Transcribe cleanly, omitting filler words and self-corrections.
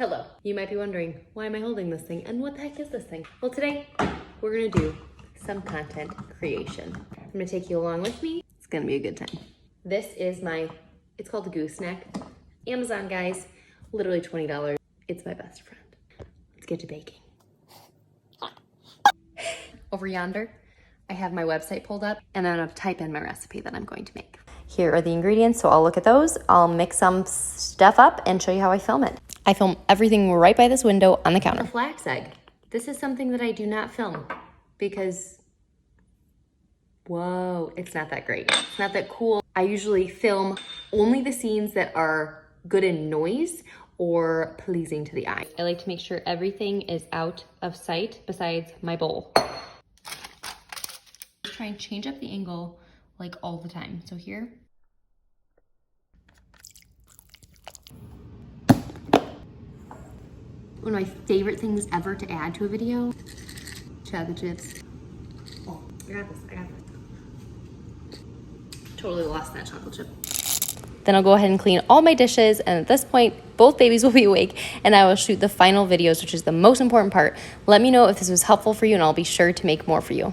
Hello. You might be wondering, why am I holding this thing and what the heck is this thing? Well, today we're gonna do some content creation. I'm gonna take you along with me. It's gonna be a good time. This is it's called a gooseneck. Amazon, guys, literally $20. It's my best friend. Let's get to baking. Over yonder, I have my website pulled up and I'm gonna type in my recipe that I'm going to make. Here are the ingredients, so I'll look at those. I'll mix some stuff up and show you how I film it. I film everything right by this window on the counter. A flax egg. This is something that I do not film because, whoa, it's not that great. It's not that cool. I usually film only the scenes that are good in noise or pleasing to the eye. I like to make sure everything is out of sight besides my bowl. Try and change up the angle like all the time. So here. One of my favorite things ever to add to a video, chocolate chips. Oh, I got this. Totally lost that chocolate chip. Then I'll go ahead and clean all my dishes, and at this point, both babies will be awake, and I will shoot the final videos, which is the most important part. Let me know if this was helpful for you, and I'll be sure to make more for you.